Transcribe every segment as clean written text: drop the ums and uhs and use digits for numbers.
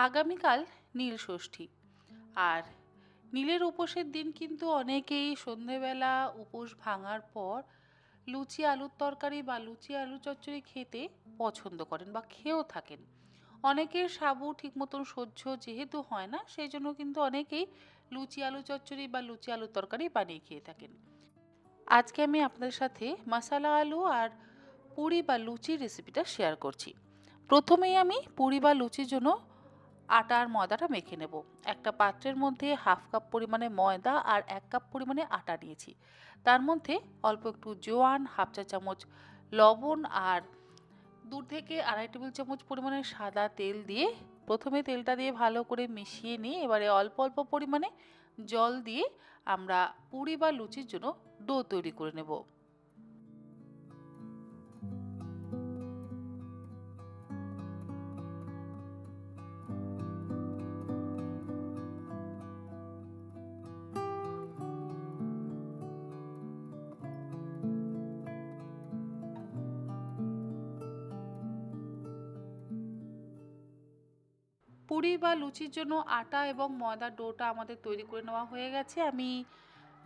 আগামীকাল নীল ষষ্ঠী। আর নীলের উপোসের দিন কিন্তু অনেকেই সন্ধেবেলা উপোস ভাঙার পর লুচি আলুর তরকারি বা লুচি আলু চচ্চড়ি খেতে পছন্দ করেন বা খেয়েও থাকেন। অনেকের সাবু ঠিক মতন সহ্য যেহেতু হয় না, সেই জন্য কিন্তু অনেকেই লুচি আলু চচ্চড়ি বা লুচি আলুর তরকারি বানিয়ে খেয়ে থাকেন। আজকে আমি আপনাদের সাথে মশালা আলু আর পুরি বা লুচির রেসিপিটা শেয়ার করছি। প্রথমেই আমি পুরি বা লুচির জন্য আটা আর ময়দাটা মেখে নেব। একটা পাত্রের মধ্যে হাফ কাপ পরিমাণে ময়দা আর 1 কাপ পরিমাণে আটা নিয়েছি। তার মধ্যে অল্প একটু জোয়ান, হাফ চা চামচ লবণ আর 2 থেকে 2.5 টেবিল চামচ পরিমাণে সাদা তেল দিয়ে প্রথমে তেলটা দিয়ে ভালো করে মিশিয়ে নিয়ে এবারে অল্প অল্প পরিমাণে জল দিয়ে আমরা পুরি বা লুচির জন্য ডো তৈরি করে নেব। পুরি বা লুচির জন্য আটা এবং ময়দার ডোটা আমাদের তৈরি করে নেওয়া হয়ে গেছে। আমি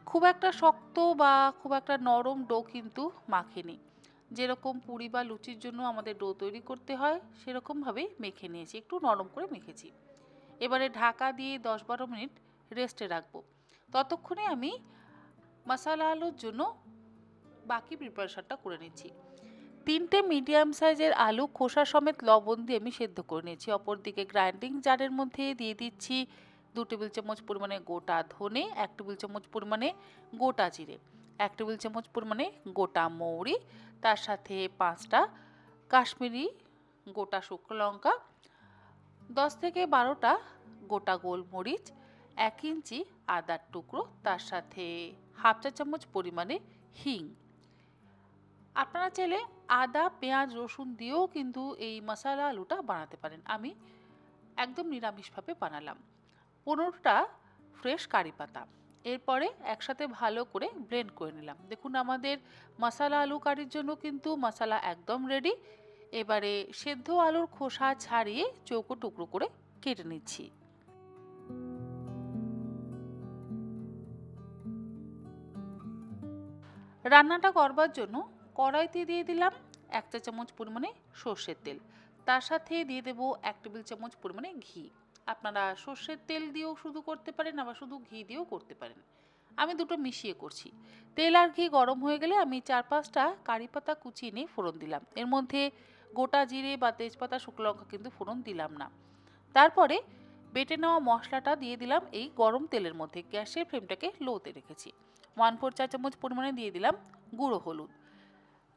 খুব একটা শক্ত বা খুব একটা নরম ডো কিন্তু মাখিনি। যেরকম পুরি বা লুচির জন্য আমাদের ডো তৈরি করতে হয় সেরকমভাবেই মেখে নিয়েছি, একটু নরম করে মেখেছি। এবারে ঢাকা দিয়ে 10-12 মিনিট রেস্টে রাখবো। ততক্ষণে আমি মশালা আলুর জন্য বাকি প্রিপারেশনটা করে নিচ্ছি। 3টে মিডিয়াম সাইজের আলু খোসা সমেত লবণ দিয়ে আমি সেদ্ধ করে নিয়েছি। অপরদিকে গ্রাইন্ডিং জারের মধ্যে দিয়ে দিচ্ছি 2 টেবিল চামচ পরিমাণে গোটা ধনে, 1 টেবিল চামচ পরিমাণে গোটা জিরে, 1 টেবিল চামচ পরিমাণে গোটা মৌরি, তার সাথে 5টা কাশ্মীরি গোটা শুকনো লঙ্কা, 10 থেকে 12টা গোটা গোলমরিচ, 1 ইঞ্চি আদার টুকরো, তার সাথে হাফ চা চামচ পরিমাণে হিং। আপনারা চাইলে আদা, পেঁয়াজ, রসুন দিয়েও কিন্তু এই মশালা আলুটা বানাতে পারেন। আমি একদম নিরামিষভাবে বানালাম। 15টা ফ্রেশ কারি পাতা। এরপরে একসাথে ভালো করে ব্লেন্ড করে নিলাম। দেখুন আমাদের মশালা আলু কারির জন্য কিন্তু মশালা একদম রেডি। এবারে সেদ্ধ আলুর খোসা ছাড়িয়ে চৌকো টুকরো করে কেটে নিচ্ছি। রান্নাটা করবার জন্য কড়াইতে দিয়ে দিলাম 1 চা চামচ পরিমাণে সর্ষের তেল, তার সাথে দিয়ে দেব 1 টেবিল চামচ পরিমাণে ঘি। আপনারা সর্ষের তেল দিয়েও শুধু করতে পারেন, আবার শুধু ঘি দিয়েও করতে পারেন। আমি দুটো মিশিয়ে করছি। তেল আর ঘি গরম হয়ে গেলে আমি 4-5টা কারি পাতা কুচিয়ে নিয়ে ফোড়ন দিলাম। এর মধ্যে গোটা জিরে বা তেজপাতা, শুকনো লঙ্কা কিন্তু ফোড়ন দিলাম না। তারপরে বেটে নেওয়া মশলাটা দিয়ে দিলাম এই গরম তেলের মধ্যে। গ্যাসের ফ্লেমটাকে লোতে রেখেছি। 1/4 চা চামচ পরিমাণে দিয়ে দিলাম গুঁড়ো হলুদ।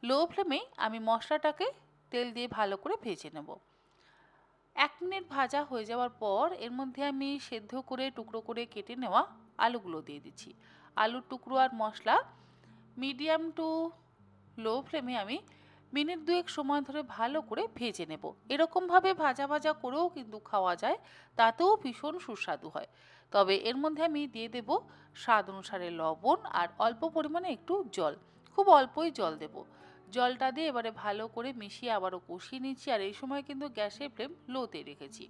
লো ফ্লেমে আমি মশলাটাকে তেল দিয়ে ভালো করে ভেজে নেব। 1 মিনিট ভাজা হয়ে যাওয়ার পর এর মধ্যে আমি সেদ্ধ করে টুকরো করে কেটে নেওয়া আলুগুলো দিয়ে দিচ্ছি। আলুর টুকরো আর মশলা মিডিয়াম টু লো ফ্লেমে আমি মিনিট 2 সময় ধরে ভালো করে ভেজে নেব। এরকমভাবে ভাজা ভাজা করেও কিন্তু খাওয়া যায়, তাতেও ভীষণ সুস্বাদু হয়। তবে এর মধ্যে আমি দিয়ে দেব স্বাদ অনুসারে লবণ আর অল্প পরিমাণে একটু জল, খুব অল্পই জল দেব। জলটা দিয়ে এবারে ভালো করে মিশিয়ে আবারও কষিয়ে নিচ্ছি। আর এই সময় কিন্তু গ্যাসের ফ্লেম লোতে রেখেছি।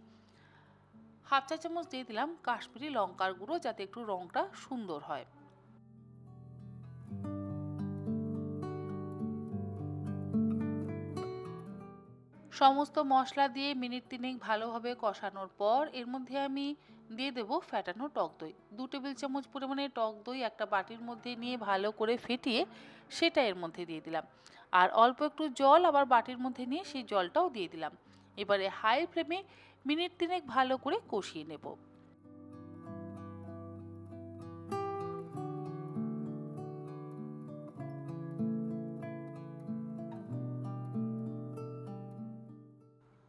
হাফ চা চামচ দিয়ে দিলাম কাশ্মীরি লঙ্কার গুঁড়ো, যাতে একটু রঙটা সুন্দর হয়। সমস্ত মশলা দিয়ে মিনিট 3 ভালোভাবে কষানোর পর এর মধ্যে আমি দিয়ে দেব ফ্যাটানো টক দই। 2 টেবিল চামচ পরিমাণে টক দই একটা বাটির মধ্যে নিয়ে ভালো করে ফেটিয়ে সেটা এর মধ্যে দিয়ে দিলাম। আর অল্প একটু জল আবার বাটির মধ্যে নিয়ে সেই জলটাও দিয়ে দিলাম। এবারে হাই ফ্লেমে মিনিট 3 ভালো করে কষিয়ে নেব।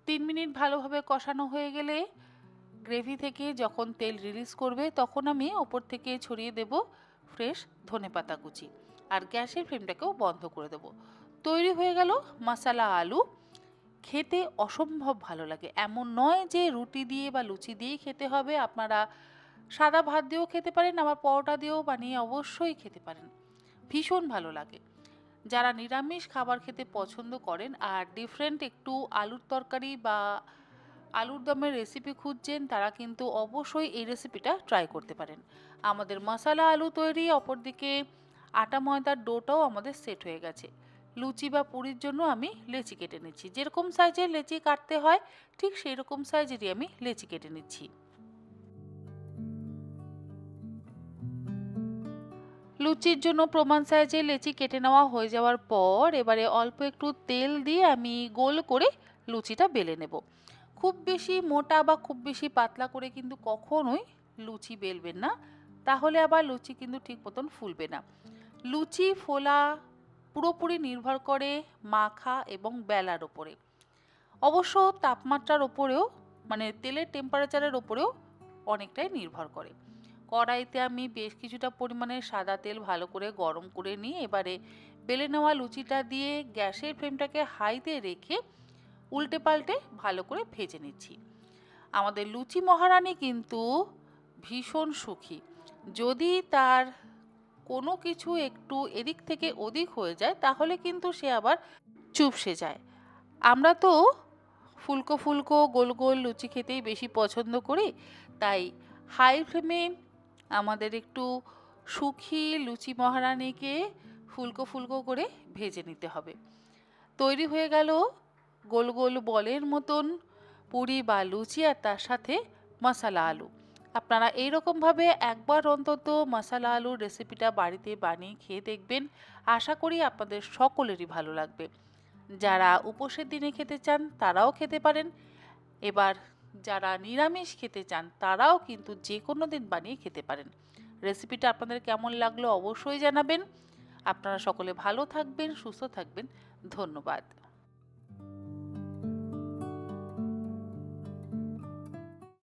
3 মিনিট ভালোভাবে কষানো হয়ে গেলে গ্রেভি থেকে যখন তেল রিলিজ করবে তখন আমি ওপর থেকে ছড়িয়ে দেব ফ্রেশ ধনেপাতা কুচি। আর গ্যাসের ফ্লেমটাকেও বন্ধ করে দেব। তৈরি হয়ে গেল মশালা আলু। খেতে অসম্ভব ভালো লাগে। এমন নয় যে রুটি দিয়ে বা লুচি দিয়েই খেতে হবে। আপনারা সাদা ভাত দিয়েও খেতে পারেন, আবার পরোটা দিয়েও বানিয়ে অবশ্যই খেতে পারেন। ভীষণ ভালো লাগে। যারা নিরামিষ খাবার খেতে পছন্দ করেন আর ডিফারেন্ট একটু আলুর তরকারি বা আলুর দমের রেসিপি খুঁজছেন তারা কিন্তু অবশ্যই এই রেসিপিটা ট্রাই করতে পারেন। আমাদের মশলা আলু তৈরি, অপরদিকে আটা ময়দার ডোটাও আমাদের সেট হয়ে গেছে। লুচি বা পুরির জন্য আমি লেচি কেটে নিচ্ছি। যেরকম সাইজের লেচি কাটতে হয় ঠিক সেই রকম সাইজেরই আমি লেচি কেটে নিচ্ছি। লুচির জন্য প্রমাণ সাইজে লেচি কেটে নেওয়া হয়ে যাওয়ার পর এবারে অল্প একটু তেল দিয়ে আমি গোল করে লুচিটা বেলে নেব। খুব বেশি মোটা বা খুব বেশি পাতলা করে কিন্তু কখনোই লুচি বেলবেন না, তাহলে আবার লুচি কিন্তু ঠিক মতন ফুলবে না। লুচি ফোলা পুরোপুরি নির্ভর করে মাখা এবং বেলার ওপরে, অবশ্য তাপমাত্রার ওপরেও, মানে তেলের টেম্পারেচারের ওপরেও অনেকটাই নির্ভর করে। কড়াইতে আমি বেশ কিছুটা পরিমাণে সাদা তেল ভালো করে গরম করে নিয়ে এবারে বেলে নেওয়া লুচিটা দিয়ে গ্যাসের ফ্লেমটাকে হাইতে রেখে উল্টে পাল্টে ভালো করে ভেজে নিচ্ছি। আমাদের লুচি মহারানী কিন্তু ভীষণ সুখী, যদি তার কোনো কিছু একটু এদিক থেকে ওদিক হয়ে যায় তাহলে কিন্তু সে আবার চুপসে যায়। আমরা তো ফুলকো ফুলকো গোল গোল লুচি খেতেই বেশি পছন্দ করি, তাই হাই ফ্লেমে আমাদের একটু সুখী লুচি মহারানীকে ফুলকো ফুলকো করে ভেজে নিতে হবে। তৈরি হয়ে গেল গোল গোল বলের মতন পুরি বা লুচি, আর তার সাথে মশলা আলু। আপনারা এইরকমভাবে একবার অন্তত মশলা আলুর রেসিপিটা বাড়িতে বানিয়ে খেয়ে দেখবেন। আশা করি আপনাদের সকলেরই ভালো লাগবে। যারা উপোসের দিনে খেতে চান তারাও খেতে পারেন, এবার যারা নিরামিষ খেতে চান তারাও কিন্তু যে কোনো দিন বানিয়ে খেতে পারেন। রেসিপিটা আপনাদের কেমন লাগলো অবশ্যই জানাবেন। আপনারা সকলে ভালো থাকবেন, সুস্থ থাকবেন। ধন্যবাদ।